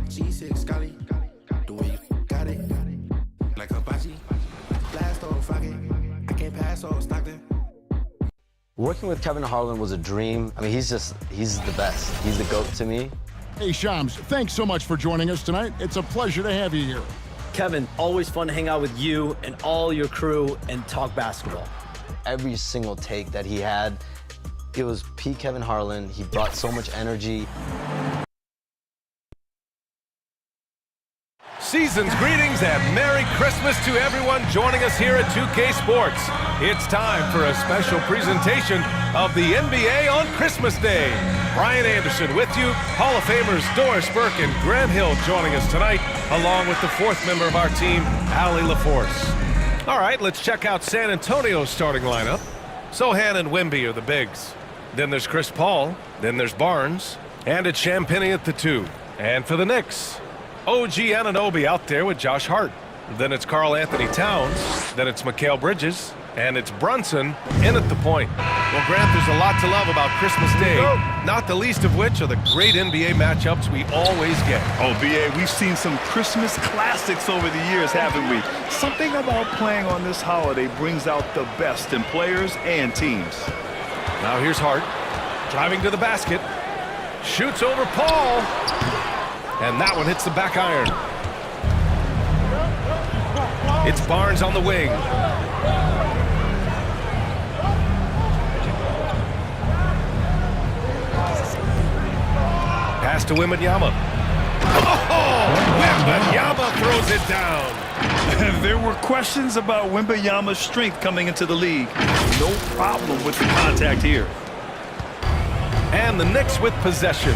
G6 Scully, the way you got it. Like a Baji, blast on Foggy. I can't pass on Stockton. Working with Kevin Harlan was a dream. I mean, he's the best. He's the GOAT to me. Hey, Shams, thanks so much for joining us tonight. It's a pleasure to have you here. Kevin, always fun to hang out with you and all your crew and talk basketball. Every single take that he had, it was P. Kevin Harlan. He brought so much energy. Season's greetings and Merry Christmas to everyone joining us here at 2K Sports. It's time for a special presentation of the NBA on Christmas Day. Brian Anderson with you, Hall of Famers Doris Burke and Grant Hill joining us tonight, along with the fourth member of our team, Allie LaForce. All right, let's check out San Antonio's starting lineup. Sohan and Wemby are the bigs. Then there's Chris Paul, then there's Barnes, and it's Champagnie at the 2. And for the Knicks, OG Anunoby out there with Josh Hart. Then it's Karl Anthony Towns. Then it's Mikal Bridges. And it's Brunson in at the point. Well, Grant, there's a lot to love about Christmas Day, not the least of which are the great NBA matchups we always get. Oh, B.A., we've seen some Christmas classics over the years, haven't we? Something about playing on this holiday brings out the best in players and teams. Now here's Hart, driving to the basket, shoots over Paul. And that one hits the back iron. It's Barnes on the wing. Pass to Wembanyama. Oh! Wembanyama throws it down. There were questions about Wembanyama's strength coming into the league. No problem with the contact here. And the Knicks with possession.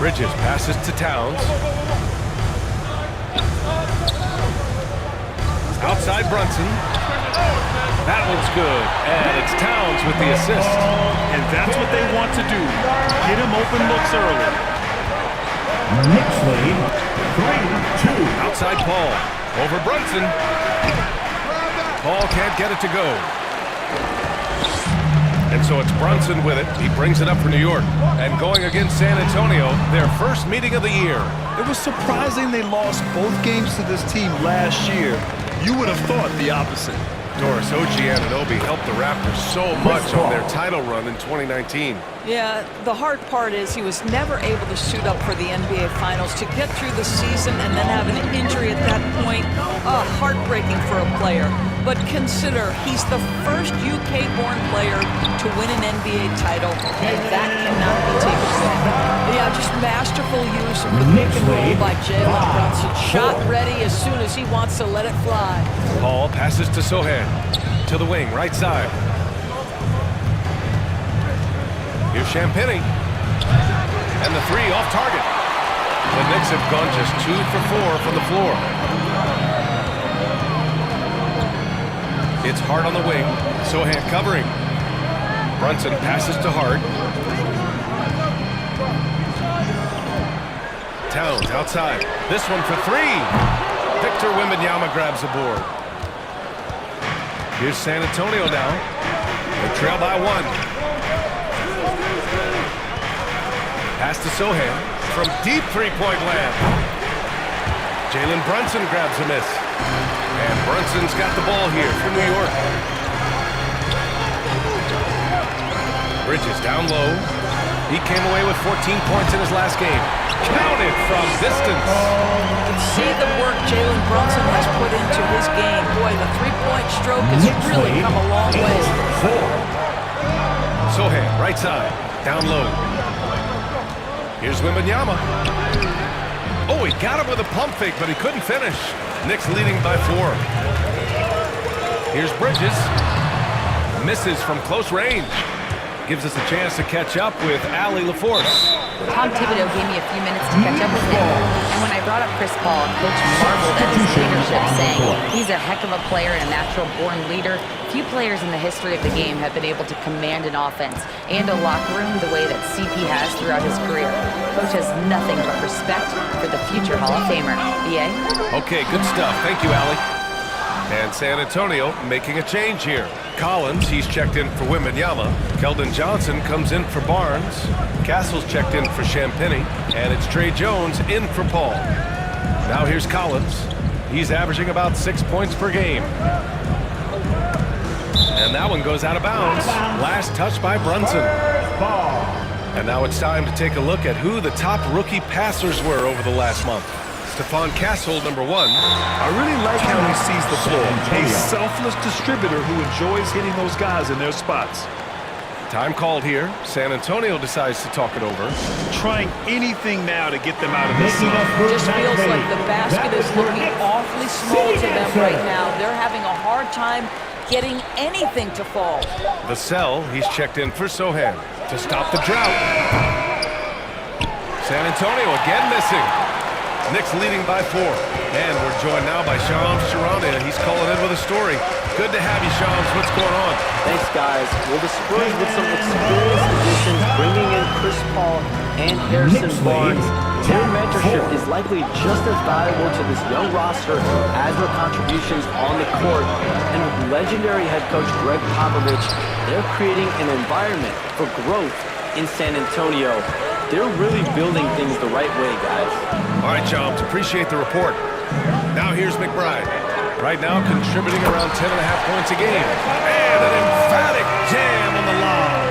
Bridges passes to Towns. Outside Brunson. That one's good. And it's Towns with the assist. And that's what they want to do. Get him open looks early. Knicks lead 3-2. Outside Paul. Over Brunson. Paul can't get it to go. And so it's Brunson with it. He brings it up for New York. And going against San Antonio, their first meeting of the year. It was surprising they lost both games to this team last year. You would have thought the opposite. Doris, OG Anunoby helped the Raptors so much on their title run in 2019. Yeah, the hard part is he was never able to suit up for the NBA Finals. To get through the season and then have an injury at that point, heartbreaking for a player. But consider, he's the first UK-born player to win an NBA title, and that cannot be taken away. Yeah, just masterful use of the pick and roll by Jalen Brunson. Shot ready as soon as he wants to let it fly. Paul passes to Sohan. To the wing, right side. Here's Champagnie. And the three off target. The Knicks have gone just 2 for 4 from the floor. It's Hart on the wing. Sohan covering. Brunson passes to Hart. Towns outside. This one for 3. Victor Wembanyama grabs the board. Here's San Antonio now. They trail by 1. Pass to Sohan from deep three-point land. Jalen Brunson grabs a miss. And Brunson's got the ball here for New York. Bridges down low. He came away with 14 points in his last game. Counted from distance. You can see the work Jalen Brunson has put into his game. Boy, the three-point stroke has really come a long way. Sohan, right side, down low. Here's Wembanyama. Oh, he got him with a pump fake, but he couldn't finish. Knicks leading by 4. Here's Bridges. Misses from close range. Gives us a chance to catch up with Allie LaForce. Tom Thibodeau gave me a few minutes to catch up with him. And when I brought up Chris Paul, Coach marveled at his leadership, saying he's a heck of a player and a natural-born leader. Few players in the history of the game have been able to command an offense and a locker room the way that CP has throughout his career. Coach has nothing but respect for the future Hall of Famer. B.A.? Okay, good stuff. Thank you, Allie. And San Antonio making a change here. Collins, he's checked in for Wembanyama. Keldon Johnson comes in for Barnes. Castle's checked in for Champagnie. And it's Trey Jones in for Paul. Now here's Collins. He's averaging about 6 points per game. And that one goes out of bounds. Last touch by Brunson. And now it's time to take a look at who the top rookie passers were over the last month. Stephon Castle, number 1. I really like how he sees the floor. A selfless distributor who enjoys hitting those guys in their spots. Time called here. San Antonio decides to talk it over. Trying anything now to get them out of this zone. Just feels like the basket is looking awfully small to them right now. They're having a hard time getting anything to fall. The cell, he's checked in for Sohan to stop the drought. San Antonio again missing. Knicks leading by 4. And we're joined now by Shams Charania. He's calling in with a story. Good to have you, Shams. What's going on? Thanks, guys. Well, the Spurs with some experienced additions, bringing in Chris Paul and Harrison Barnes, their mentorship is likely just as valuable to this young roster as their contributions on the court. And with legendary head coach Greg Popovich, they're creating an environment for growth in San Antonio. They're really building things the right way, guys. All right, Shams, appreciate the report. Now here's McBride. Right now contributing around 10.5 points a game. And an emphatic jam on the lob.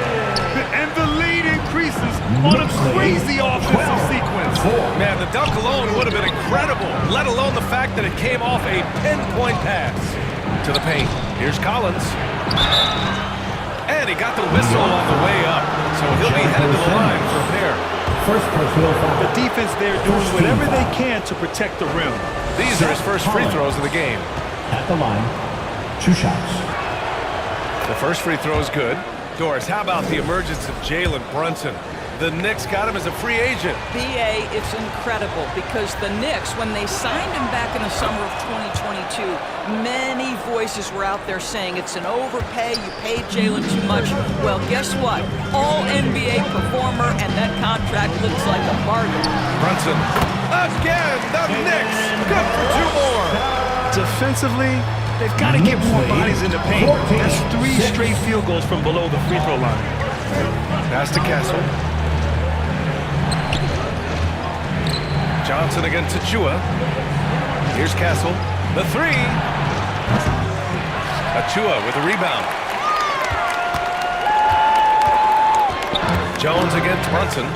And the lead increases on a crazy offensive sequence. Man, the dunk alone would have been incredible, let alone the fact that it came off a pinpoint pass. To the paint. Here's Collins. And he got the whistle on the way up, so he'll be headed to the line for a pair. The defense there doing whatever they can to protect the rim. These are his first free throws of the game. At the line, 2 shots. The first free throw is good. Doris, how about the emergence of Jalen Brunson? The Knicks got him as a free agent. BA, it's incredible because the Knicks, when they signed him back in the summer of 2022, many voices were out there saying it's an overpay, you paid Jalen too much. Well, guess what? All NBA performer, and that contract looks like a bargain. Brunson, again, the Knicks, good for 2 more. Defensively, they've got to get more bodies in the paint. That's 3 straight field goals from below the free throw line. Pass to Castle. Johnson against Achua. Here's Castle. The 3. Achua with a rebound. Jones against Brunson.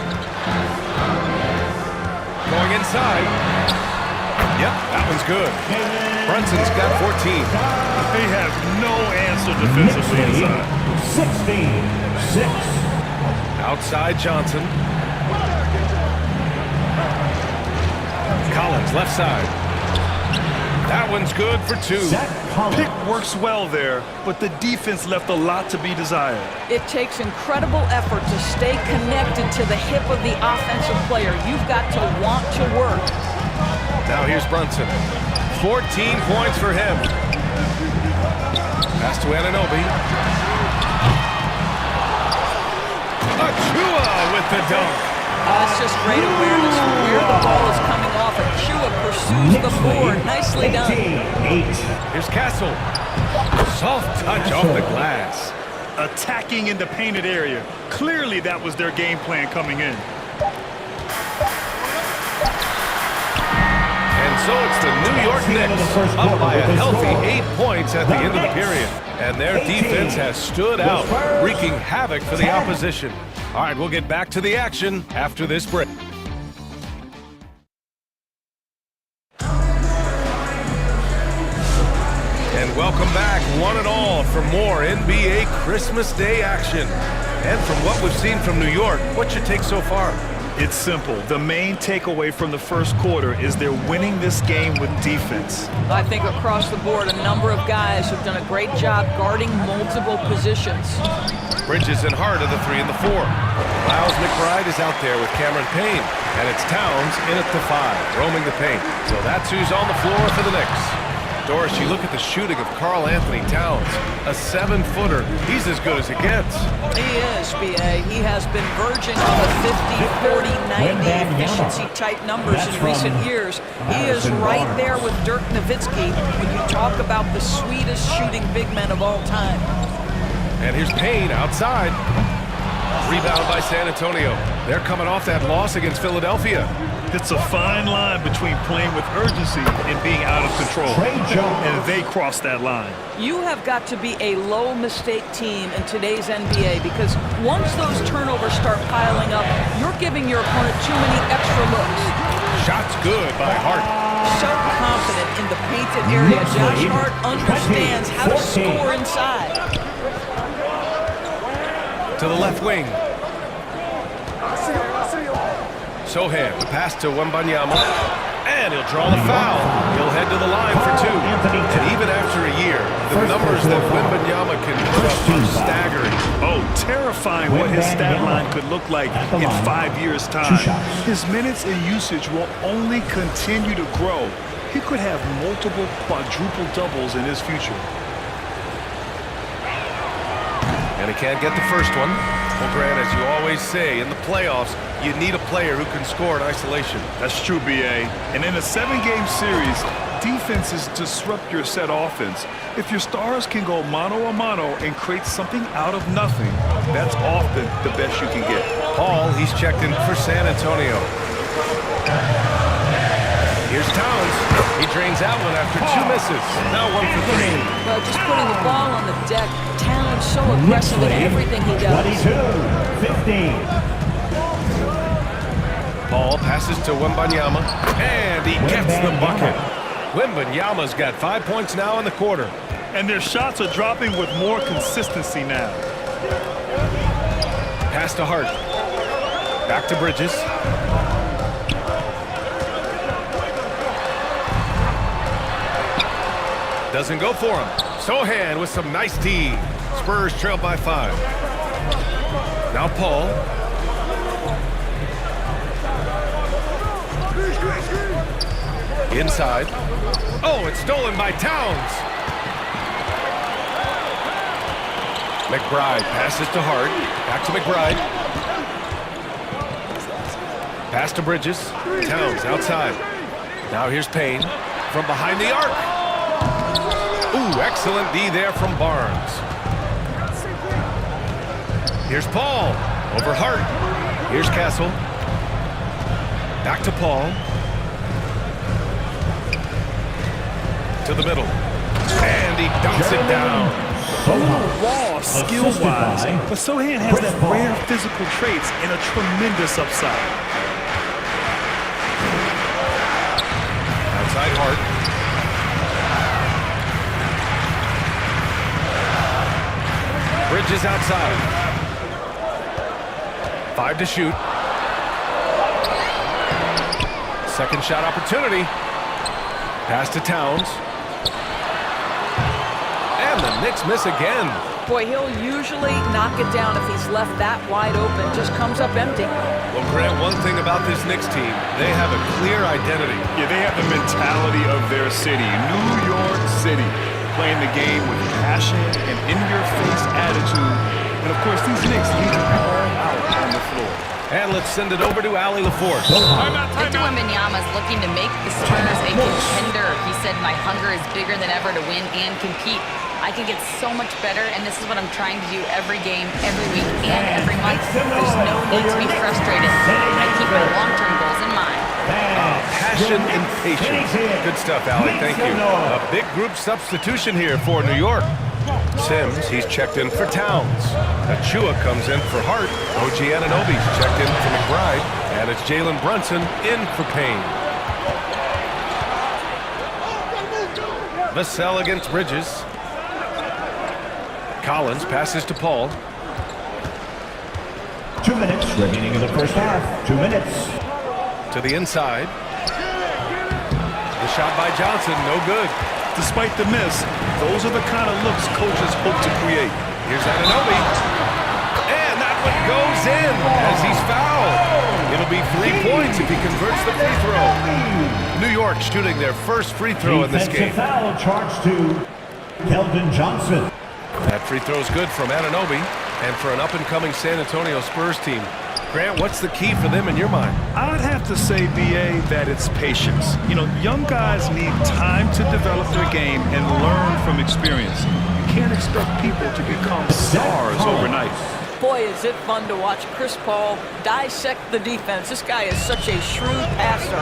Going inside. Yep, that one's good. Brunson's got 14. They have no answer defensively inside. 16-6. Outside Johnson. Collins, left side. That one's good for 2. Pick works well there, but the defense left a lot to be desired. It takes incredible effort to stay connected to the hip of the offensive player. You've got to want to work. Now here's Brunson. 14 points for him. Pass to Anunoby. Achua with the dunk. That's just great awareness of where the ball is coming off. Achua pursues the board. Nicely done. Here's Castle. Soft touch off the glass. Attacking in the painted area. Clearly that was their game plan coming in. And so it's the New York Knicks up by a healthy 8 points at the end of the period. And their defense has stood out, wreaking havoc for the opposition. All right, we'll get back to the action after this break. And welcome back, one and all, for more NBA Christmas Day action. And from what we've seen from New York, what's your take so far? It's simple. The main takeaway from the first quarter is they're winning this game with defense. I think across the board, a number of guys have done a great job guarding multiple positions. Bridges and Hart are the 3 and the 4. Miles McBride is out there with Cameron Payne. And it's Towns in at the 5, roaming the paint. So that's who's on the floor for the Knicks. Doris, you look at the shooting of Karl Anthony Towns. A 7-footer. He's as good as it gets. He is, B.A. He has been verging on the 50, 40, 90 efficiency type numbers in recent years. He is right there with Dirk Nowitzki when you talk about the sweetest shooting big men of all time. And here's Payne outside. Rebound by San Antonio. They're coming off that loss against Philadelphia. It's a fine line between playing with urgency and being out of control. And they cross that line. You have got to be a low mistake team in today's NBA because once those turnovers start piling up, you're giving your opponent too many extra looks. Shot's good by Hart. So confident in the painted area. Josh Hart understands how to score inside. To the left wing. Sohan, the pass to Wembanyama, and he'll draw the foul. He'll head to the line for 2. And even after a year, the numbers that Wembanyama can put up are staggering. Oh, terrifying what his stat line could look like in 5 years' time. His minutes and usage will only continue to grow. He could have multiple quadruple doubles in his future. And he can't get the first one. Well, Grant, as you always say, in the playoffs, you need a player who can score in isolation. That's true, B.A. And in a 7-game series, defenses disrupt your set offense. If your stars can go mano-a-mano and create something out of nothing, that's often the best you can get. Paul, he's checked in for San Antonio. Here's Towns. He drains that one after 2 misses. Now 1 for 3. Well, just putting the ball on the deck. Towns so aggressive in everything he does. 22-15. Paul passes to Wembanyama, and he gets the bucket. Wembanyama's got 5 points now in the quarter. And their shots are dropping with more consistency now. Pass to Hart. Back to Bridges. Doesn't go for him. Sohan with some nice D. Spurs trail by 5. Now Paul. Inside. Oh, it's stolen by Towns. McBride passes to Hart. Back to McBride. Pass to Bridges. Towns outside. Now here's Payne from behind the arc. Ooh, excellent D there from Barnes. Here's Paul over Hart. Here's Castle. Back to Paul. To the middle. And he dunks it down. Raw skill-wise, but Sohan has that rare physical traits and a tremendous upside. Outside Hart. Bridges outside. 5 to shoot. Second shot opportunity. Pass to Towns. And the Knicks miss again. Boy, he'll usually knock it down if he's left that wide open. Just comes up empty. Well, Grant, one thing about this Knicks team, they have a clear identity. Yeah, they have the mentality of their city, New York City, playing the game with passion and in-your-face attitude. And, of course, these Knicks leave it all out on the floor. And let's send it over to Allie LaForce. Victor Wembanyama is looking to make the Spurs a contender. He said, "My hunger is bigger than ever to win and compete. I can get so much better, and this is what I'm trying to do every game, every week, and every month. There's no need to be frustrated. I keep my long-term goals in mind." Passion and patience. Good stuff, Allie. Thank you. A big group substitution here for New York. Sims, he's checked in for Towns. Achua comes in for Hart. OG Anunoby's checked in for McBride. And it's Jalen Brunson in for Payne. Vassell against Bridges. Collins passes to Paul. 2 minutes remaining in the first half. 2 minutes. To the inside. The shot by Johnson, no good. Despite the miss, those are the kind of looks coaches hope to create. Here's Anunoby. And that one goes in as he's fouled. It'll be 3 points if he converts the free throw. New York shooting their first free throw in this game. Foul charged to Keldon Johnson. That free throw is good from Anunoby, and for an up-and-coming San Antonio Spurs team. Grant, what's the key for them in your mind? I'd have to say, B.A., that it's patience. You know, young guys need time to develop their game and learn from experience. You can't expect people to become stars overnight. Boy, is it fun to watch Chris Paul dissect the defense. This guy is such a shrewd passer.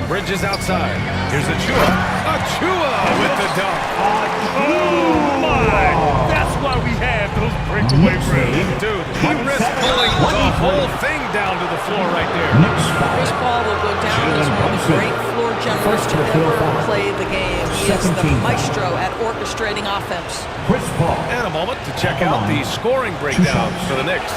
Bridges outside. Here's Achua. Achua with the dunk. Oh, my! That's why we have those breakaway drills. Dude, he risked pulling the whole thing down to the floor right there. Chris Paul will go down as one of the great floor generals to ever play the game. He is the maestro at orchestrating offense. Chris Paul. And a moment to check out the scoring breakdown for the Knicks.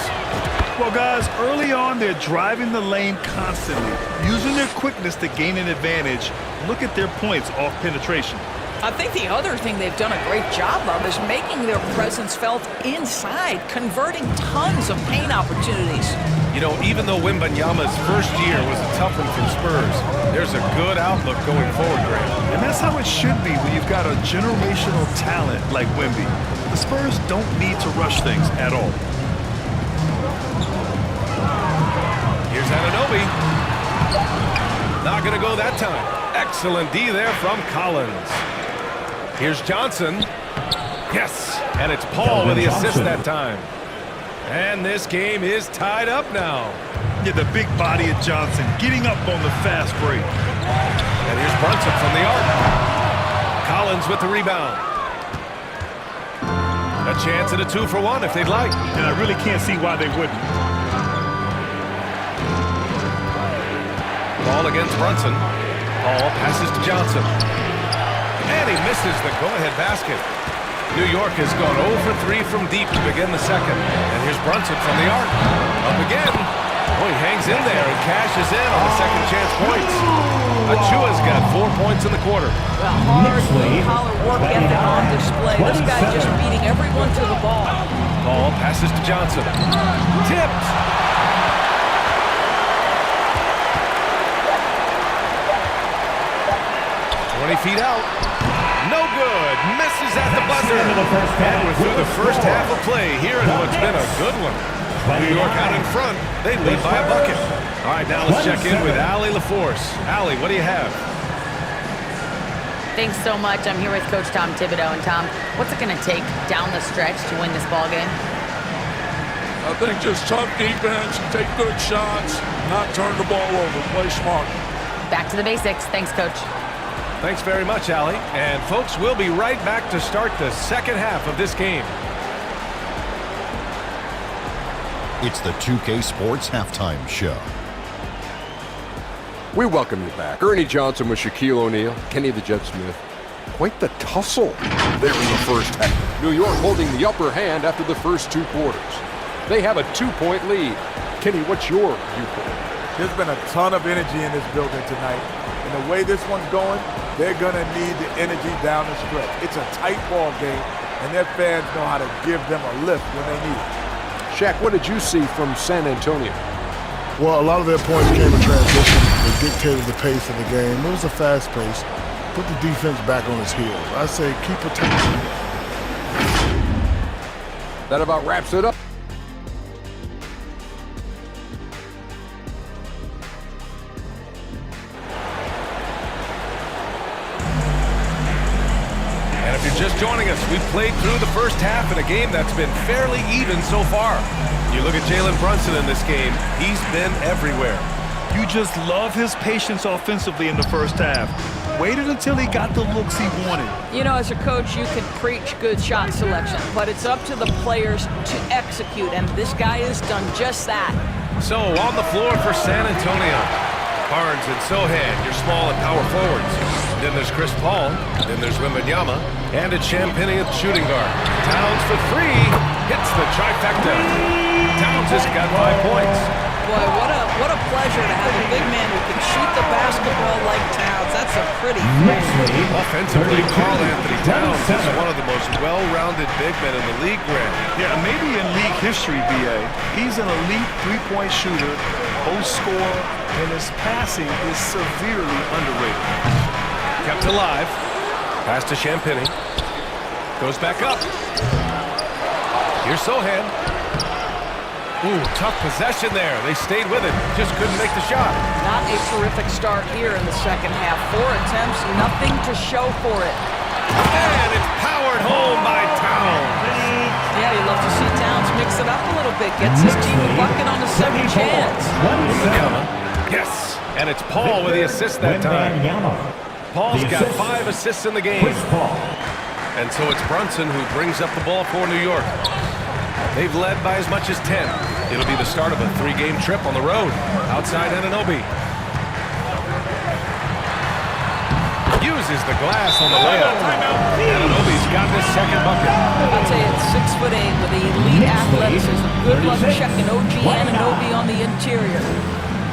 Well, guys, early on, they're driving the lane constantly, using their quickness to gain an advantage. Look at their points off penetration. I think the other thing they've done a great job of is making their presence felt inside, converting tons of paint opportunities. You know, even though Wembanyama's first year was a tough one for Spurs, there's a good outlook going forward, Grant. And that's how it should be when you've got a generational talent like Wemby. The Spurs don't need to rush things at all. Here's Anunoby. Not going to go that time. Excellent D there from Collins. Here's Johnson. Yes, and it's Paul with the assist that time. And this game is tied up now. Yeah, the big body of Johnson getting up on the fast break. And here's Brunson from the arc. Collins with the rebound. A chance at a 2-for-1 if they'd like. And I really can't see why they wouldn't. Ball against Brunson. Paul passes to Johnson. And he misses the go-ahead basket. New York has gone 0 for 3 from deep to begin the second. And here's Brunson from the arc. Up again. Oh, he hangs in there and cashes in on the second chance points. Achua's got 4 points in the quarter. Well, hard blue-collar work ethic on display. This guy just beating everyone to the ball. Paul passes to Johnson. Tipped. 20 feet out. No good. Misses at the buzzer. And we're through the first half of play here in what's been a good one. New York out in front. They lead by a bucket. All right, now let's check in with Allie LaForce. Allie, what do you have? Thanks so much. I'm here with Coach Tom Thibodeau. And Tom, what's it going to take down the stretch to win this ball game? I think just tough defense, take good shots, not turn the ball over, play smart. Back to the basics. Thanks, Coach. Thanks very much, Allie. And folks, we'll be right back to start the second half of this game. It's the 2K Sports Halftime Show. We welcome you back. Ernie Johnson with Shaquille O'Neal, Kenny the Jet Smith. Quite the tussle there in the first half. New York holding the upper hand after the first 2 quarters. They have a 2-point lead. Kenny, what's your viewpoint? There's been a ton of energy in this building tonight. And the way this one's going, they're going to need the energy down the stretch. It's a tight ball game, and their fans know how to give them a lift when they need it. Shaq, what did you see from San Antonio? Well, a lot of their points came in transition. They dictated the pace of the game. It was a fast pace. Put the defense back on its heels. I say keep protecting. That about wraps it up. Just joining us, we've played through the first half in a game that's been fairly even so far. You look at Jalen Brunson in this game, he's been everywhere. You just love his patience offensively in the first half. Waited until he got the looks he wanted. You know, as a coach, you can preach good shot selection, but it's up to the players to execute, and this guy has done just that. So, on the floor for San Antonio, Barnes and Sohan, your small and power forwards. Then there's Chris Paul, then there's Wembanyama, and it's Champagnie at shooting guard. Towns for 3, hits the trifecta. Towns has got 5 points. Boy, what a pleasure pleasure to have a big man who can shoot the basketball like Towns. That's a pretty thing. Offensively, Karl Anthony Towns is one of the most well-rounded big men in the league, Grant. Yeah, maybe in league history, B.A. He's an elite three-point shooter, post scorer, and his passing is severely underrated. Kept alive. Pass to Champagny. Goes back up. Here's Sohan. Ooh, tough possession there. They stayed with it. Just couldn't make the shot. Not a terrific start here in the second half. 4 attempts, nothing to show for it. And it's powered home by Towns. Yeah, you love to see Towns mix it up a little bit. Gets his team a bucket on a second chance. Yes, and it's Paul with the assist that time. Paul's got 5 assists in the game. And so it's Brunson who brings up the ball for New York. They've led by as much as 10. It'll be the start of a 3-game trip on the road outside Anunoby. Uses the glass on the layup. Anunoby's got his second bucket. I'll tell you, it's 6'8" with the elite athleticism. Good luck checking OG Anunoby on the interior.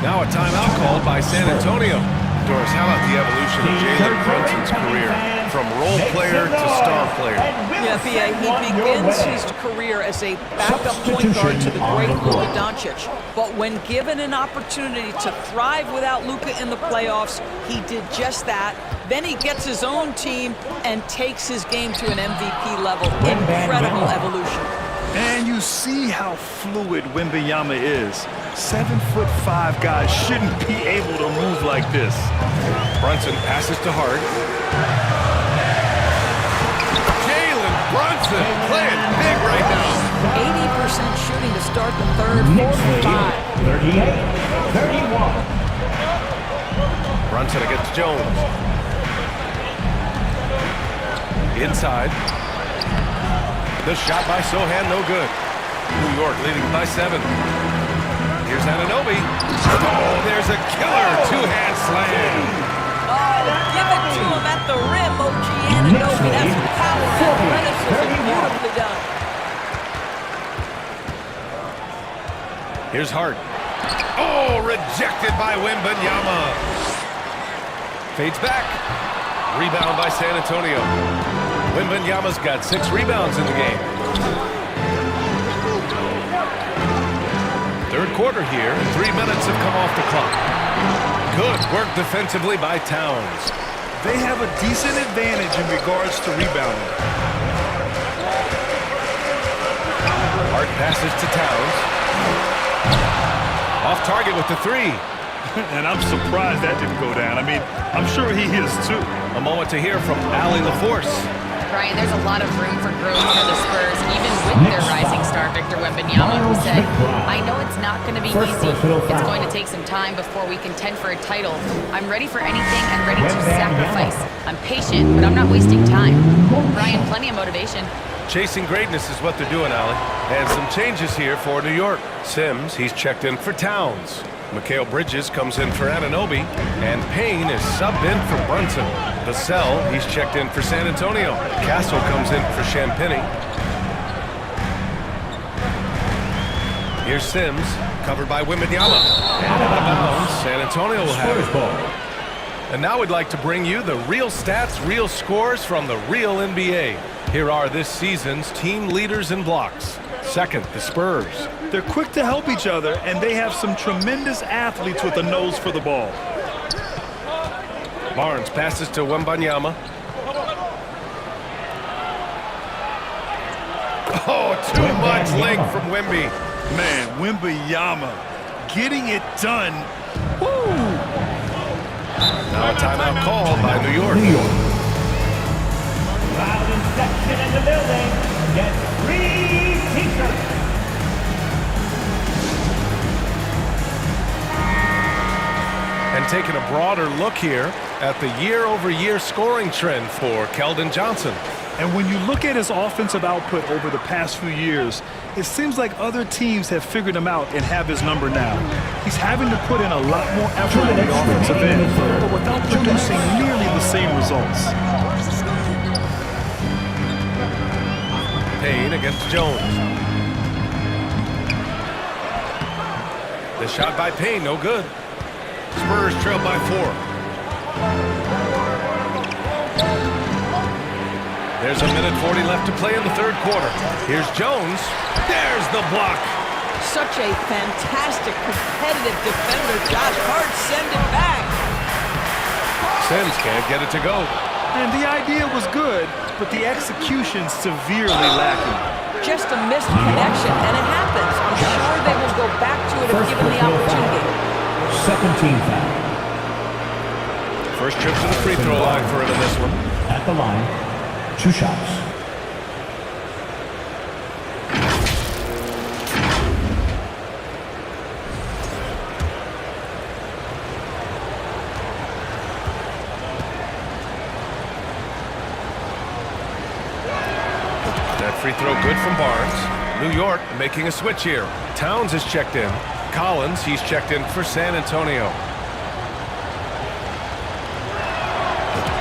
Now a timeout called by San Antonio. Doris, how about the evolution of Jalen Brunson's career? From role player to star player. Yeah, B.A., he begins his career as a backup point guard to the great Luka Doncic. But when given an opportunity to thrive without Luka in the playoffs, he did just that. Then he gets his own team and takes his game to an MVP level. Incredible evolution. And you see how fluid Wembanyama is. 7'5" guys shouldn't be able to move like this. Brunson passes to Hart. Jalen Brunson playing big right now. 80% shooting to start the third. 4-5. 38-31. Brunson against Jones. Inside. The shot by Sohan, no good. New York leading by 7. Here's Anunoby. Oh, there's a killer two-hand slam. Oh, give it to him at the rim, OG Anunoby. That's power, athleticism, beautifully done. Here's Hart. Oh, rejected by Wembanyama. Fades back. Rebound by San Antonio. Wembanyama's got 6 rebounds in the game. Third quarter here, 3 minutes have come off the clock. Good work defensively by Towns. They have a decent advantage in regards to rebounding. Hart passes to Towns. Off target with the 3. And I'm surprised that didn't go down. I mean, I'm sure he is too. A moment to hear from Allie LaForce. Brian, there's a lot of room for growth for the Spurs, even with their rising star, Victor Wembanyama, who said, I know it's not going to be easy. It's going to take some time before we contend for a title. I'm ready for anything and ready to sacrifice. I'm patient, but I'm not wasting time. Brian, plenty of motivation. Chasing greatness is what they're doing, Allie. And some changes here for New York. Sims, he's checked in for Towns. Mikal Bridges comes in for Anunoby, and Payne is subbed in for Brunson. Vassell, he's checked in for San Antonio. Castle comes in for Champagny. Here's Sims, covered by Wembanyama. Out of bounds, San Antonio will have it. And now we'd like to bring you the real stats, real scores from the real NBA. Here are this season's team leaders in blocks. Second, the Spurs. They're quick to help each other, and they have some tremendous athletes with a nose for the ball. Barnes passes to Wembanyama. Oh, too much length from Wemby. Man, Wembanyama getting it done. Woo! Now a timeout called by New York. Violent section in the building. Get free t-shirts. And taking a broader look here at the year-over-year scoring trend for Keldon Johnson. And when you look at his offensive output over the past few years, it seems like other teams have figured him out and have his number now. He's having to put in a lot more effort on the offensive end, but without producing nearly the same results. Payne against Jones. The shot by Payne, no good. Spurs trail by 4. There's a minute 40 left to play in the third quarter. Here's Jones. There's the block. Such a fantastic, competitive defender. Josh Hart send it back. Sims can't get it to go. And the idea was good, but the execution severely lacking. Just a missed connection, and it happens. I'm sure they will go back to it if given the opportunity. Second team foul. First trip to the free throw line for him in this one. At the line, 2 shots. Free throw good from Barnes. New York making a switch here. Towns is checked in. Collins, he's checked in for San Antonio.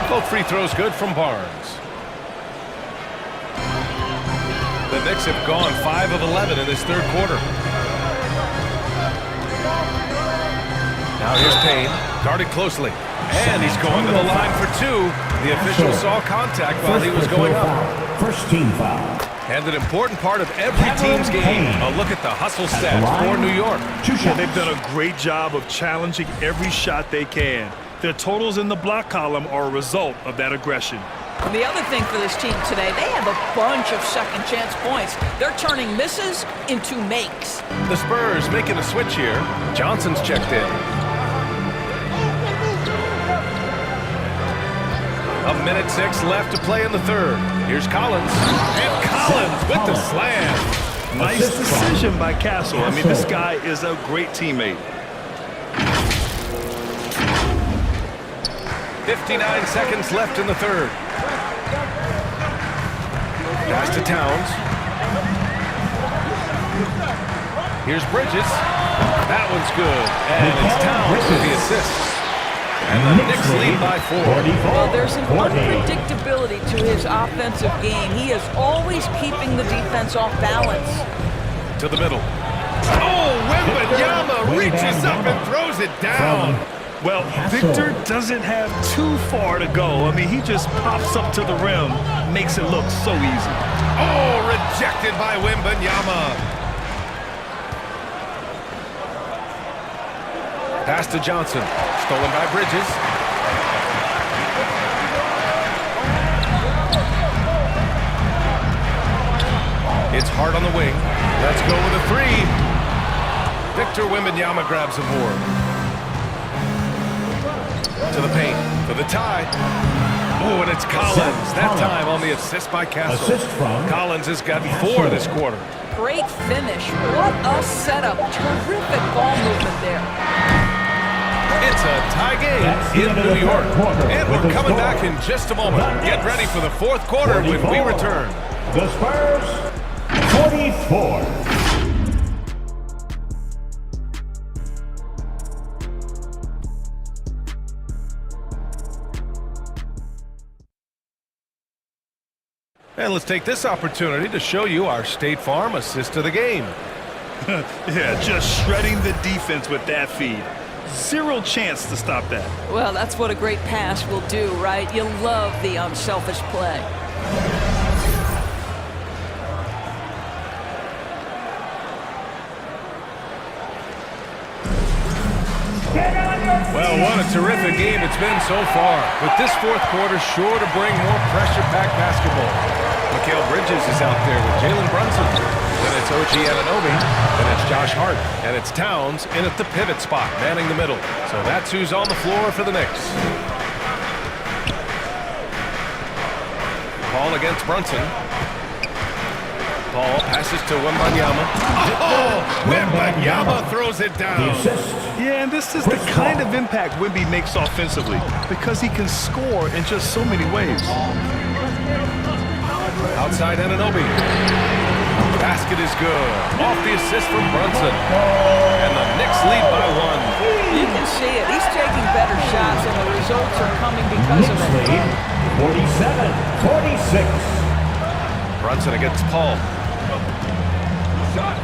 Both free throws good from Barnes. The Knicks have gone 5 of 11 in this third quarter. Now here's Payne, guarded closely. And he's going to the line for 2. The official saw contact while he was going up. First team foul. And an important part of every team's game. A look at the hustle stats for New York. Yeah, they've done a great job of challenging every shot they can. Their totals in the block column are a result of that aggression. And the other thing for this team today, they have a bunch of second chance points. They're turning misses into makes. The Spurs making a switch here. Johnson's checked in. A minute 6 left to play in the third. Here's Collins. And Collins with the slam. Nice decision by Castle. I mean, this guy is a great teammate. 59 seconds left in the third. Pass to Towns. Here's Bridges. That one's good. And it's Towns with the assist. And the Knicks lead by 4. Well, there's an unpredictability to his offensive game. He is always keeping the defense off balance. To the middle. Oh, Wembanyama reaches up and throws it down. Well, Victor doesn't have too far to go. I mean, he just pops up to the rim, makes it look so easy. Oh, rejected by Wembanyama. Pass to Johnson. Stolen by Bridges. It's Hart on the wing. Let's go with a 3. Victor Wembanyama grabs a board. To the paint for the tie. Oh, and it's Collins. That time on the assist by Castle. Collins has got 4 this quarter. Great finish. What a setup. Terrific ball movement there. It's a tie game in New York. And we're coming back in just a moment. Get ready for the fourth quarter when we return. The Spurs, 44. And let's take this opportunity to show you our State Farm assist of the game. Yeah, just shredding the defense with that feed. 0 chance to stop that. Well, that's what a great pass will do, right? You love the unselfish play. Well, what a terrific game it's been so far. With this fourth quarter sure to bring more pressure-packed basketball. Mikal Bridges is out there with Jalen Brunson. Then it's OG Anunoby. Then it's Josh Hart. And it's Towns in at the pivot spot, manning the middle. So that's who's on the floor for the Knicks. Paul against Brunson. Paul passes to Wembanyama. Oh! Wembanyama throws it down. Yeah, and this is the kind of impact Wemby makes offensively because he can score in just so many ways. Outside Anunoby. Basket is good. Off the assist from Brunson. And the Knicks lead by 1. You can see it. He's taking better shots, and the results are coming because of it. 47-46. Brunson against Paul.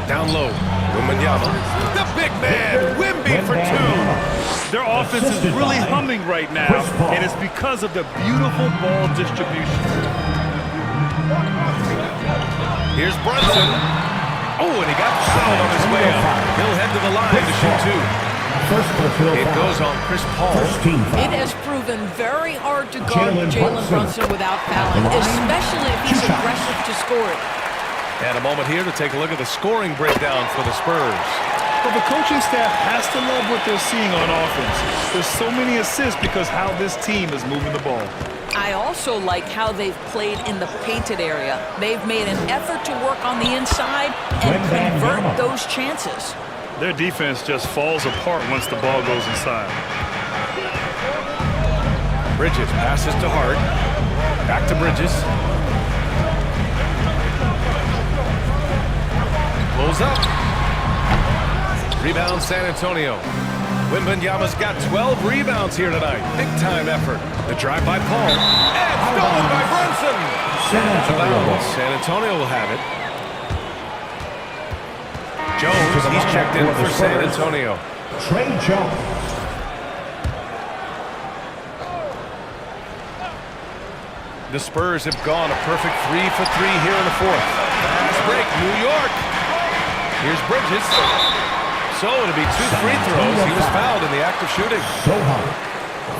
Down low. Wembanyama. The big man. Wemby for 2. Their offense is really humming right now, and it's because of the beautiful ball distribution. Here's Brunson. Oh, and he got fouled on his way up. He'll head to the line to shoot two. It goes on Chris Paul. It has proven very hard to guard Jalen Brunson without fouling, especially if he's aggressive to score it. And a moment here to take a look at the scoring breakdown for the Spurs. Well, the coaching staff has to love what they're seeing on offense. There's so many assists because how this team is moving the ball. I also like how they've played in the painted area. They've made an effort to work on the inside and convert those chances. Their defense just falls apart once the ball goes inside. Bridges passes to Hart. Back to Bridges. Pulls up. Rebound San Antonio. Wembanyama's got 12 rebounds here tonight. Big time effort. The drive by Paul. And stolen by Brunson. San Antonio will have it. Jones, he's checked in for San Antonio. Trey Jones. The Spurs have gone a perfect 3 for 3 here in the fourth. Fast break, New York. Here's Bridges. So it'll be 2 free throws. He was fouled in the act of shooting.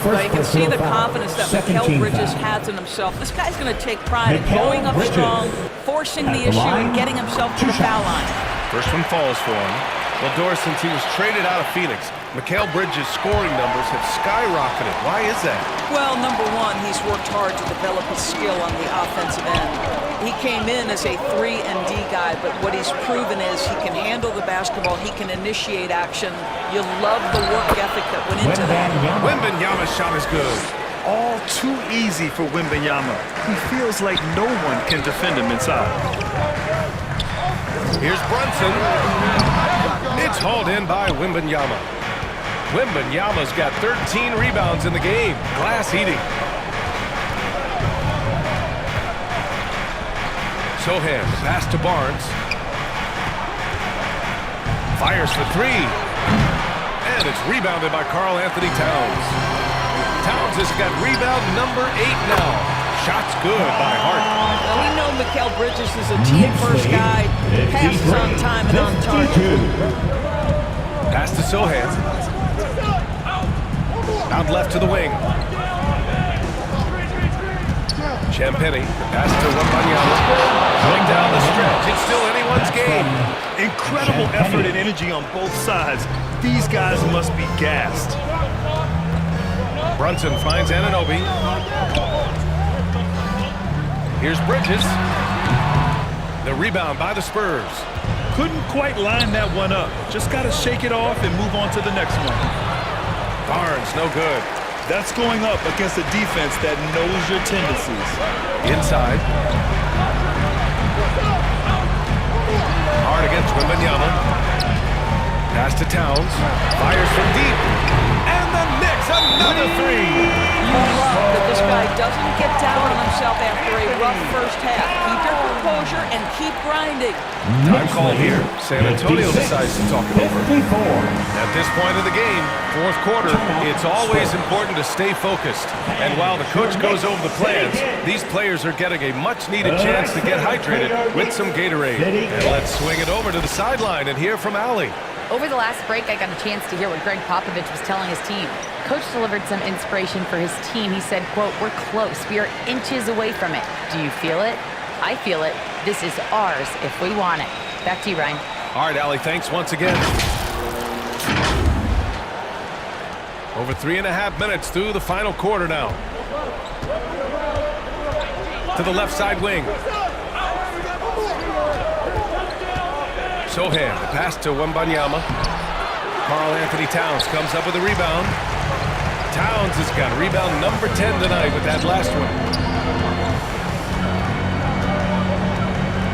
But you can see the confidence that Mikal Bridges has in himself. This guy's going to take pride in going up strong, forcing the issue, and getting himself to the foul line. First one falls for him. Well, Doris, since he was traded out of Phoenix, Mikal Bridges' scoring numbers have skyrocketed. Why is that? Well, number one, he's worked hard to develop his skill on the offensive end. He came in as a 3-and-D guy, but what he's proven is he can handle the basketball, he can initiate action. You love the work ethic that went into that. Wembanyama's shot is good. All too easy for Wembanyama. He feels like no one can defend him inside. Here's Brunson. It's hauled in by Wembanyama. Wembanyama's got 13 rebounds in the game. Glass eating. Sohan, pass to Barnes. Fires for 3. And it's rebounded by Karl Anthony Towns. Towns has got rebound number 8 now. Shot's good by Hart. Well, we know Mikal Bridges is a team-first guy. Passes on time and on target. Pass to Sohan. Out left to the wing. Champagny, pass to Wembanyama. Going down the stretch, it's still anyone's game. Incredible effort and energy on both sides. These guys must be gassed. Brunson finds Anunoby. Here's Bridges. The rebound by the Spurs. Couldn't quite line that one up. Just got to shake it off and move on to the next one. Barnes, no good. That's going up against a defense that knows your tendencies. Inside. Hard against Wembanyama. Pass to Towns. Fires from deep. And the Knicks, another 3. You love that this guy doesn't get down on himself after a rough first half. Keep your composure and keep grinding. Time call here. San Antonio decides to talk it over. At this point of the game, fourth quarter, it's always important to stay focused. And while the coach goes over the plans, these players are getting a much-needed chance to get hydrated with some Gatorade. And let's swing it over to the sideline and hear from Allie. Over the last break, I got a chance to hear what Greg Popovich was telling his team. Coach delivered some inspiration for his team. He said, quote, "We're close. We are inches away from it. Do you feel it? I feel it. This is ours if we want it." Back to you, Ryan. All right, Allie, thanks once again. Over 3.5 minutes through the final quarter now. To the left side wing. Sohan, the pass to Wembanyama. Karl Anthony Towns comes up with a rebound. Towns has got rebound number 10 tonight with that last one.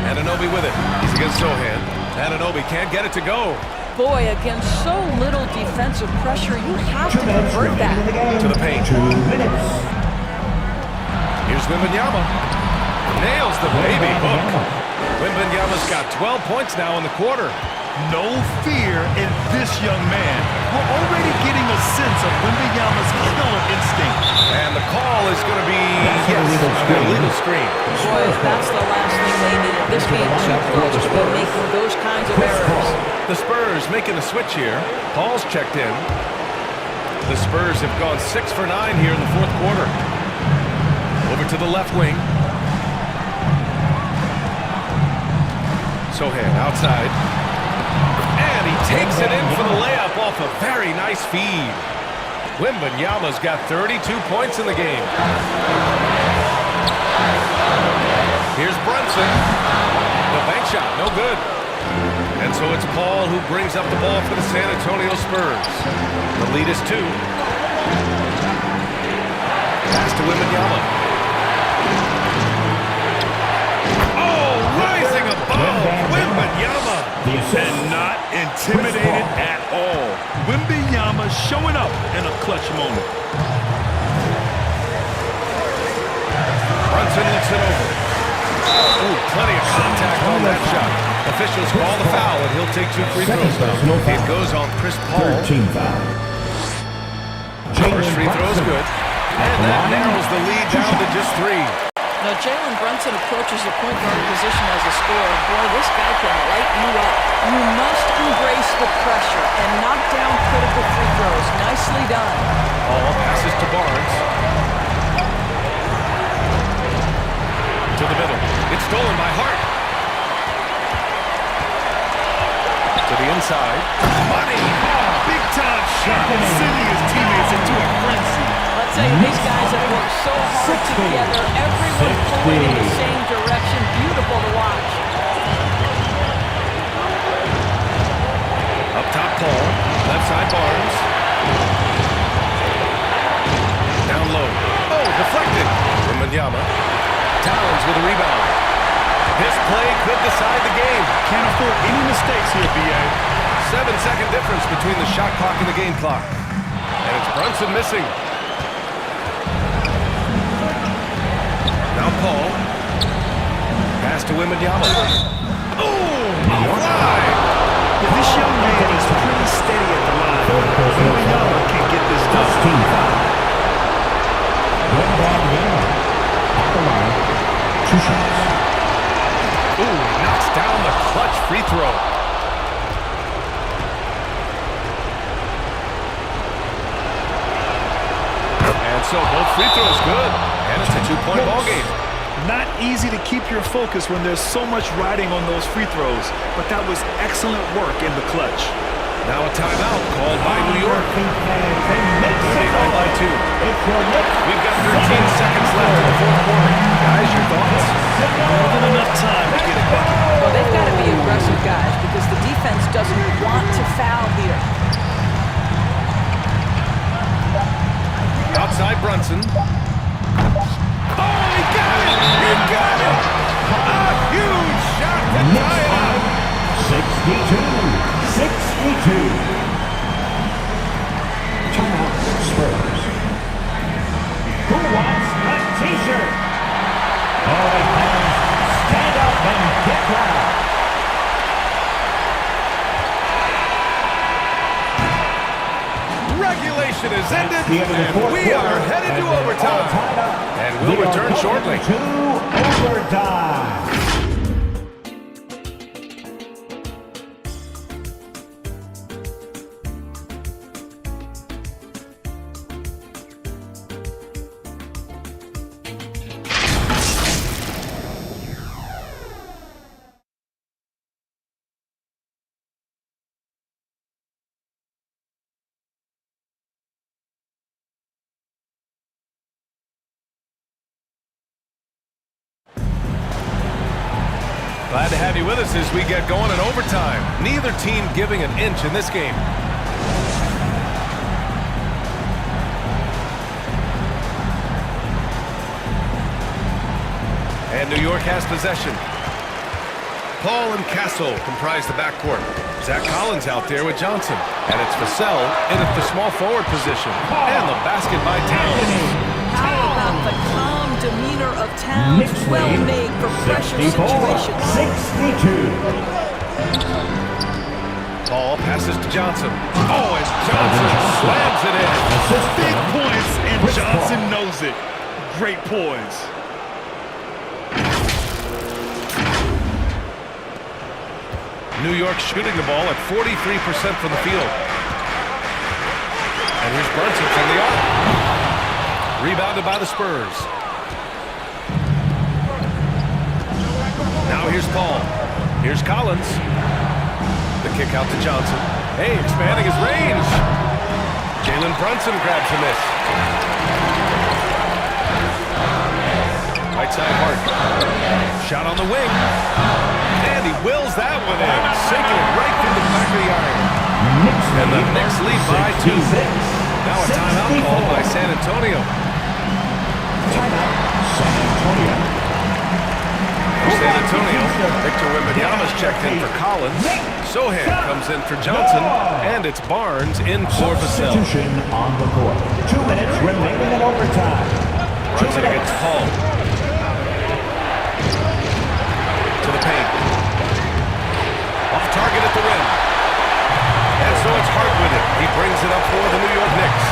Anunoby with it. He's against Sohan. Anunoby can't get it to go. Boy, against so little defensive pressure, you have to convert that. To the paint. 2 minutes. Here's Wembanyama. Nails the baby hook. Wembanyama's got 12 points now in the quarter. No fear in this young man. We're already getting a sense of Wembanyama's killer instinct. And the call is going to be, illegal screen. Boy, that's the last thing they needed. This game too close to be making those kinds of errors. The Spurs making a switch here. Paul's checked in. The Spurs have gone 6 for 9 here in the fourth quarter. Over to the left wing. Sohan outside. And he takes it in for the layup off a very nice feed. Wembanyama's got 32 points in the game. Here's Brunson. The bank shot, no good. And so it's Paul who brings up the ball for the San Antonio Spurs. The lead is 2. Pass to Wembanyama. Rising above, Wembanyama. And not intimidated at all. Wembanyama showing up in a clutch moment. Brunson looks it over. Ooh, plenty of contact on that shot. Officials call the foul, and he'll take 2 free throws now. It goes on Chris Paul. First free throw is good. And that narrows the lead down to just 3. Now, Jalen Brunson approaches the point guard position as a scorer. Boy, this guy can light you up. You must embrace the pressure and knock down critical free throws. Nicely done. Paul passes to Barnes. To the middle. It's stolen by Hart. To the inside. Money! Big time shot. Sending his teammates into a frenzy. Let's say these guys have worked so hard together. Everyone pulling in the same direction. Beautiful to watch. Up top, Paul. Left side, Barnes. Down low. Oh, deflected. Wembanyama. Towns with a rebound. This play could decide the game. Can't afford any mistakes here, B.A. 7-second difference between the shot clock and the game clock. And it's Brunson missing. Now Paul. Pass to Wembanyama. Oh, fly! This young man is pretty steady at the line. Wembanyama can get this done. Ooh, knocks down the clutch free throw. And so both free throws good. And it's a 2-point ball game. Not easy to keep your focus when there's so much riding on those free throws, but that was excellent work in the clutch. Now a timeout called by New York. They go by 2. We've got 13 seconds left in the fourth quarter. Guys, your thoughts? More than enough time to get it back. Well, they've got to be aggressive, guys, because the defense doesn't want to foul here. Outside Brunson. Oh, he got it! He got it! A huge shot to tie it up! 62. Timeout, Spurs. Who wants a t-shirt? All right, fans, stand up and get loud. Regulation is ended, and we are headed to overtime. And we'll return shortly. To overtime. Glad to have you with us as we get going in overtime. Neither team giving an inch in this game. And New York has possession. Paul and Castle comprise the backcourt. Zach Collins out there with Johnson. And it's Vassell in at the small forward position. And the basket by Towns. How about the calm demeanor of Towns? Well made for pressure situations. 62. Ball passes to Johnson. Oh, and Johnson slams it in. Big points, and Johnson knows it. Great poise. New York shooting the ball at 43% from the field. And here's Brunson from the arc. Rebounded by the Spurs. Now here's Paul. Here's Collins. The kick out to Johnson. Hey, expanding his range. Jalen Brunson grabs a miss. Right side Hart. Shot on the wing. And he wills that one in. Sinking it right through the back of the iron. And the Knicks lead by 2. Now a timeout called by San Antonio. Timeout, San Antonio. For San Antonio, Victor Wembanyama's checked in for Collins. Sohan comes in for Johnson, and it's Barnes in for Vassell. Substitution on the court. 2 minutes remaining in overtime. Runs it against Paul. To the paint. Off target at the rim. And so it's Hart with it. He brings it up for the New York Knicks.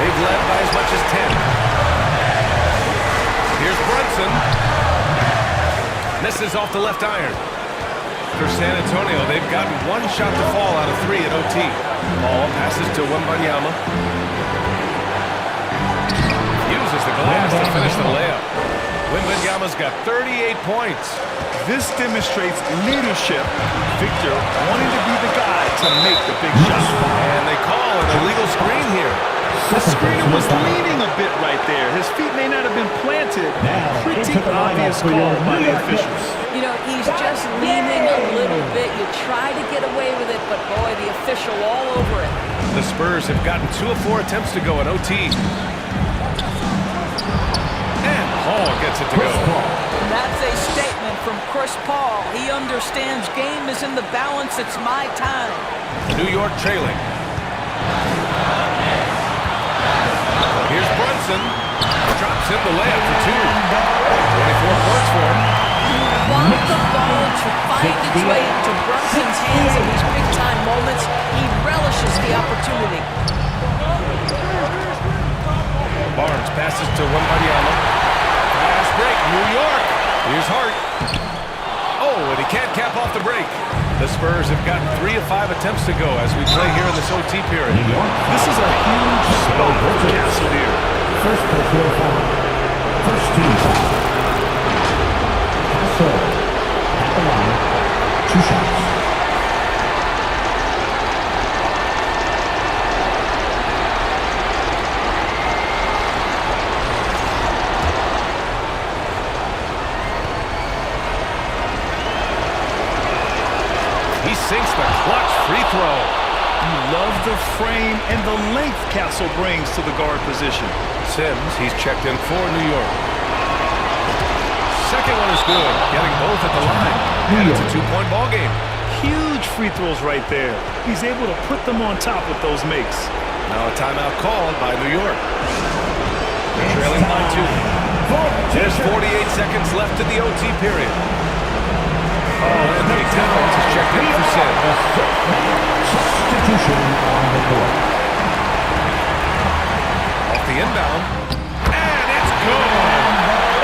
They've led by as much as 10. Here's Brunson. Misses off the left iron. For San Antonio, they've gotten 1 shot to fall out of 3 at OT. Ball passes to Wembanyama. Uses the glass to finish the layup. Wembanyama's got 38 points. This demonstrates leadership. Victor wanting to be the guy to make the big shot. And they call an illegal screen here. The screener was leaning a bit right there. His feet may not have been planted. Pretty obvious call by the officials. You know, he's just leaning a little bit. You try to get away with it, but boy, the official all over it. The Spurs have gotten 2 of 4 attempts to go in OT. And Paul gets it to go. And that's a statement from Chris Paul. He understands game is in the balance. It's my time. New York trailing. Here's Brunson. Drops in the layup for 2. 24 points for him. You want the ball to find its way into Brunson's hands in these big-time moments. He relishes the opportunity. Barnes passes to Wembanyama. Fast break, New York. Here's Hart. Oh, and he can't cap off the break. The Spurs have gotten 3 of 5 attempts to go as we play here in this OT period. This is a huge spot for Castle here. First personal foul. First team foul. Castle at the line. 2 shots. Sinks the clutch free throw. You love the frame and the length Castle brings to the guard position. Sims, he's checked in for New York. Second one is good, getting both at the line. And it's a 2-point ball game. Huge free throws right there. He's able to put them on top with those makes. Now a timeout called by New York. They're trailing by 2. There's 48 seconds left in the OT period. Anthony Towns is checked in for Sims. Substitution on the court. Off the inbound. And it's good.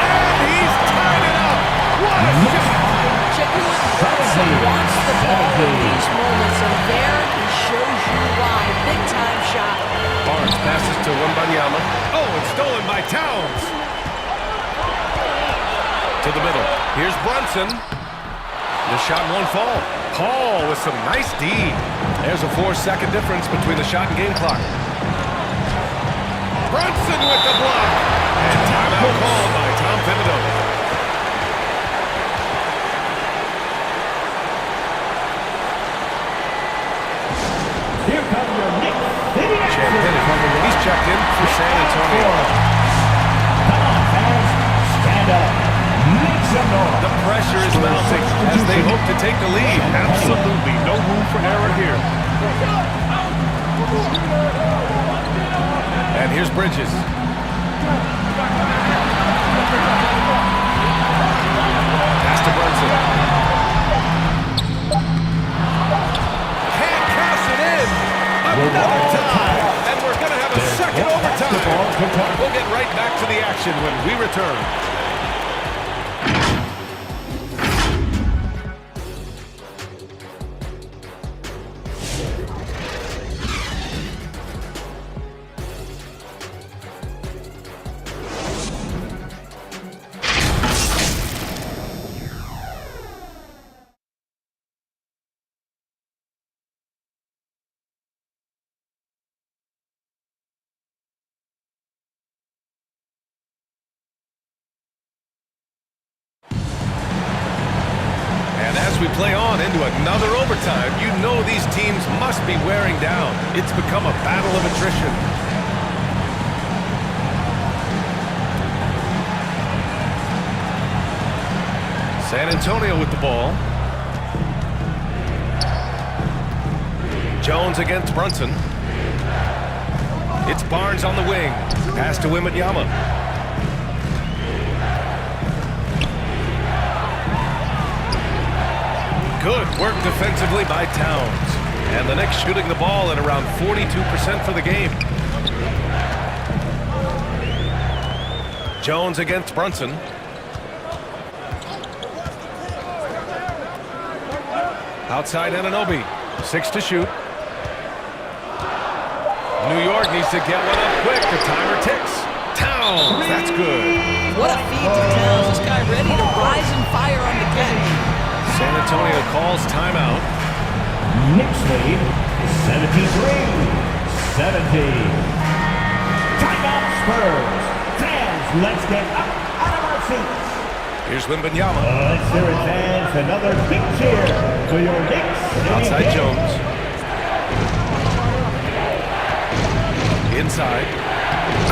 And he's tied it up. What a shot. Brunson wants the ball in these moments, and there he shows you why. Big-time shot. Barnes passes to Wembanyama. Oh, it's stolen by Towns. To the middle. Here's Brunson. The shot won't fall. Paul with some nice D. There's a 4-second difference between the shot and game clock. Brunson with the block. And timeout called by Tom Thibodeau. Here comes your Knicks. He's checked in for San Antonio. Come on, fans. Stand up. The pressure is mounting as they hope to take the lead. Absolutely no room for error here. And here's Bridges. Pass to Brunson. to the action when we return. We play on into another overtime. You know these teams must be wearing down. It's become a battle of attrition. San Antonio with the ball. Jones against Brunson. It's Barnes on the wing. Pass to Wembanyama. Good work defensively by Towns. And the Knicks shooting the ball at around 42% for the game. Jones against Brunson. Outside Anunoby. 6 to shoot. New York needs to get one up quick. The timer ticks. Towns, that's good. What a feed to Towns. This guy ready to rise and fire on the catch. San Antonio calls timeout. Knicks lead 73-70. Timeout Spurs. Fans, let's get up out of our seats. Here's Wembanyama. Let's hear it, fans. Another big cheer for your Knicks. Outside Jones. Inside.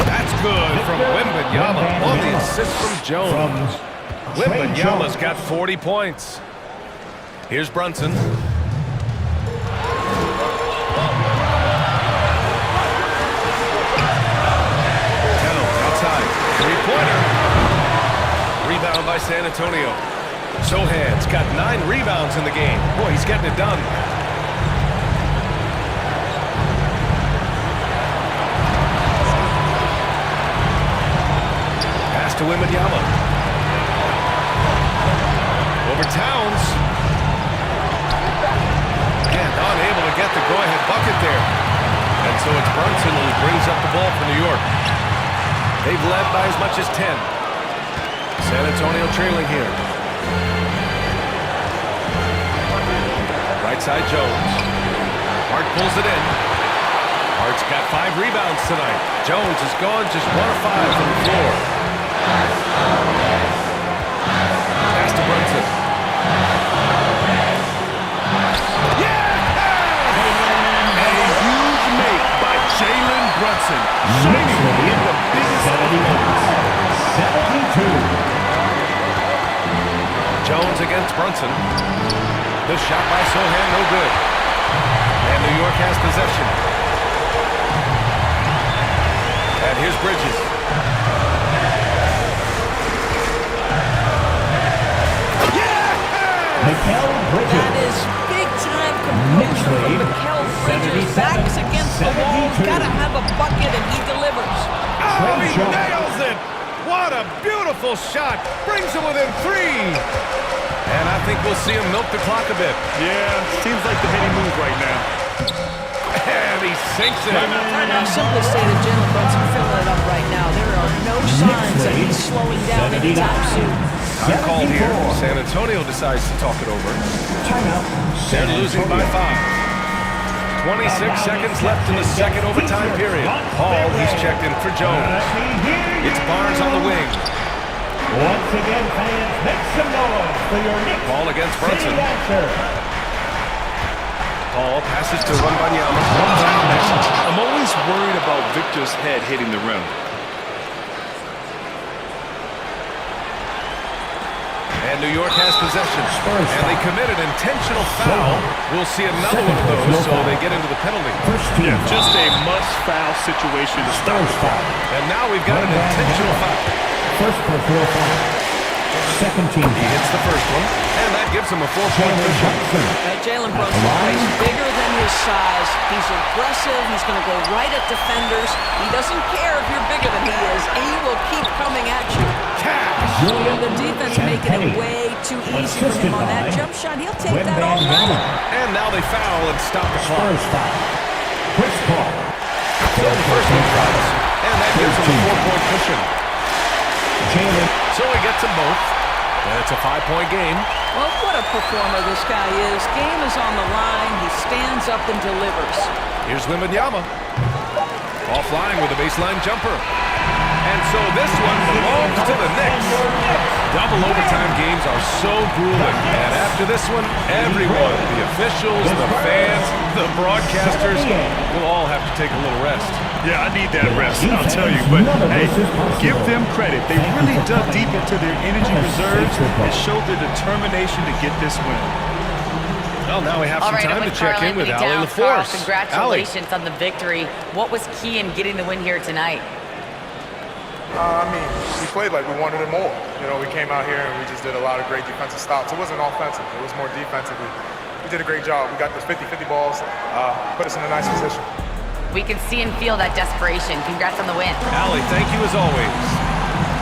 That's good from Wembanyama. On the assist from Jones. Wembanyama's got 40 points. Here's Brunson. Towns outside. Three-pointer. Rebound by San Antonio. Sohan's got 9 rebounds in the game. Boy, he's getting it done. Pass to Wembanyama. Over Towns. Unable to get the go-ahead bucket there. And so it's Brunson who brings up the ball for New York. They've led by as much as 10. San Antonio trailing here. Right side Jones. Hart pulls it in. Hart's got 5 rebounds tonight. Jones is gone just 1 of 5 from the floor. Pass to Brunson. Jalen Brunson shining in the biggest of moments. 72. Jones against Brunson. The shot by Sohan, no good. And New York has possession. And here's Bridges. Mikal Bridges. That is big-time composure from Mikal Bridges. Backs against the wall. Got to have a bucket, and he delivers. Oh, he nails it! What a beautiful shot! Brings him within 3. And I think we'll see him milk the clock a bit. Yeah, seems like the heady move right now. And he sinks it. Now, simply stated, Jalen Brunson filling it up right now. There are no signs that he's slowing down anytime soon. Time called here. San Antonio decides to talk it over. They're losing by 5. 26 seconds left in the second overtime period. Hall, he's checked in for Jones. It's Barnes on the wing. Once again, fans, make some noise for your Knicks. Ball against Brunson. Hall passes to Wembanyama. I'm always worried about Victor's head hitting the rim. And New York has possession. And they commit an intentional foul. We'll see another one of those, so they get into the penalty. Yeah, just a must-foul situation to start. And now we've got an intentional foul. First personal foul. Second team. He hits the first one, and that gives him a 4-point cushion. Jalen Brunson plays bigger than his size. He's aggressive. He's going to go right at defenders. He doesn't care if you're bigger than he is, and he will keep coming at you. The defense making it way too easy for him on that jump shot. He'll take that all night. And now they foul and stop the clock. Chris Paul. So the first one drops, and that gives him a 4-point cushion. So he gets them both. And it's a 5-point game. Well, what a performer this guy is. Game is on the line. He stands up and delivers. Here's Wembanyama. Offline with a baseline jumper. And so this one belongs to the Knicks. Double overtime games are so grueling. And after this one, everyone, the officials, the fans, the broadcasters, will all have to take a little rest. Yeah, I need that rest, I'll tell you. But, hey, give them credit. They really dug deep into their energy reserves and showed their determination to get this win. Well, now we have some time to check in with Allie LaForce. Congratulations on the victory. What was key in getting the win here tonight? We played like we wanted it more. You know, we came out here and we just did a lot of great defensive stops. It wasn't offensive. It was more defensively. We did a great job. We got those 50-50 balls, put us in a nice position. We can see and feel that desperation. Congrats on the win. Allie, thank you as always.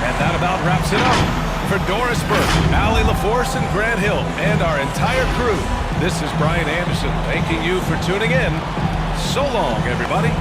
And that about wraps it up. For Doris Burke, Allie LaForce, and Grant Hill, and our entire crew, this is Brian Anderson thanking you for tuning in. So long, everybody.